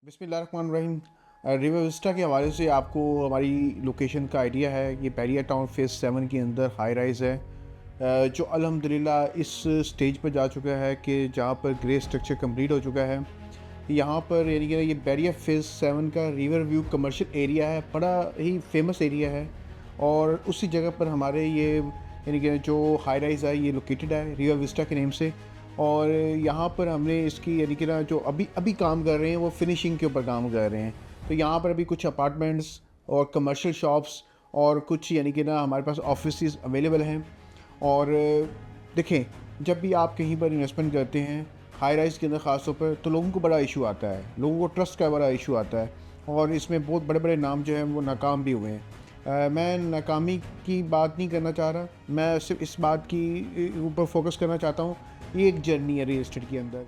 बिस्मिल्लाहिर्रहमानिर्रहीम। River Vista के हवाले से आपको हमारी लोकेशन का आइडिया है। ये बैरिया टाउन फेज़ 7 के अंदर हाई राइज़ है, जो अल्हम्दुलिल्लाह इस स्टेज पर जा चुका है कि जहाँ पर ग्रे स्ट्रक्चर कंप्लीट हो चुका है। यहाँ पर यानी कि ये बैरिया फेज़ 7 का रिवर व्यू कमर्शियल एरिया है, बड़ा ही फेमस एरिया है। और उसी जगह पर हमारे ये यानी कि जो हाई राइज़ है ये लोकेटेड है रिवर विस्टा के नेम से। और यहाँ पर हमने इसकी यानी कि ना जो अभी अभी काम कर रहे हैं वो फिनिशिंग के ऊपर काम कर रहे हैं। तो यहाँ पर अभी कुछ अपार्टमेंट्स और कमर्शियल शॉप्स और कुछ यानी कि ना हमारे पास ऑफिसेज अवेलेबल हैं। और देखें, जब भी आप कहीं पर इन्वेस्टमेंट करते हैं हाई राइज़ के अंदर ख़ास तौर पर, तो लोगों को बड़ा इशू आता है, लोगों को ट्रस्ट का बड़ा इशू आता है। और इसमें बहुत बड़े बड़े नाम जो हैं वो नाकाम भी हुए हैं। मैं नाकामी की बात नहीं करना चाह रहा, मैं सिर्फ इस बात की ऊपर फोकस करना चाहता हूँ। ये एक जर्नी है रियल एस्टेट के अंदर।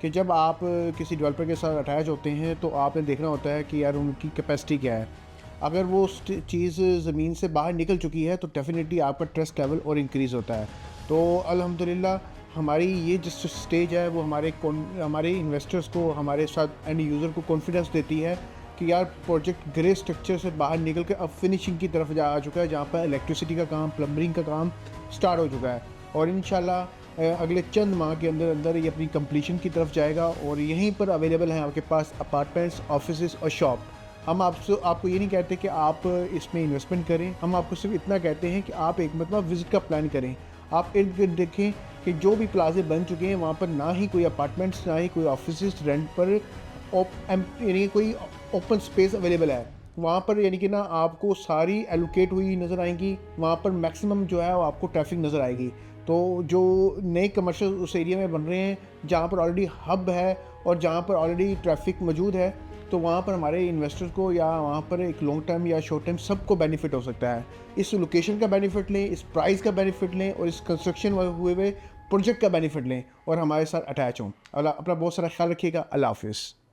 कि जब आप किसी डेवलपर के साथ अटैच होते हैं तो आपने देखना होता है कि यार उनकी कैपेसिटी क्या है। अगर वो चीज़ ज़मीन से बाहर निकल चुकी है तो डेफ़िनेटली आपका ट्रस्ट लेवल और इंक्रीज़ होता है। तो अल्हम्दुलिल्लाह हमारी ये जिस स्टेज है वो हमारे इन्वेस्टर्स को, हमारे साथ एंड यूज़र को कॉन्फिडेंस देती है कि यार प्रोजेक्ट ग्रे स्ट्रक्चर से बाहर निकल के अब फिनिशिंग की तरफ जा आ चुका है, जहाँ पर इलेक्ट्रिसिटी का काम, प्लम्बरिंग का काम स्टार्ट हो चुका है। और इंशाल्लाह अगले चंद माह के अंदर अंदर ये अपनी कंप्लीशन की तरफ जाएगा। और यहीं पर अवेलेबल हैं आपके पास अपार्टमेंट्स, ऑफिसेज और शॉप। हम आपको ये नहीं कहते कि आप इसमें इन्वेस्टमेंट करें, हम आपको सिर्फ इतना कहते हैं कि आप एक मतलब विज़िट का प्लान करें। आप इर्द गिर्द देखें कि जो भी प्लाजे बन चुके हैं वहाँ पर ना ही कोई अपार्टमेंट्स, ना ही कोई ऑफिसेज रेंट पर यानी कोई ओपन स्पेस अवेलेबल है। वहाँ पर यानी कि ना आपको सारी एलोकेट हुई नज़र आएंगी, वहाँ पर मैक्सिमम जो है वो आपको ट्रैफिक नज़र आएगी। तो जो नए कमर्शियल उस एरिया में बन रहे हैं जहाँ पर ऑलरेडी हब है और जहाँ पर ऑलरेडी ट्रैफिक मौजूद है, तो वहाँ पर हमारे इन्वेस्टर्स को या वहाँ पर एक लॉन्ग टर्म या शॉर्ट टर्म सबको बेनिफिट हो सकता है। इस लोकेशन का बेनिफिट लें, इस प्राइस का बेनिफिट लें और इस कंस्ट्रक्शन हुए प्रोजेक्ट का बेनिफिट लें और हमारे साथ अटैच हों। अल्लाह अपना बहुत सारा ख्याल रखिएगा। अल्लाह हाफिज़।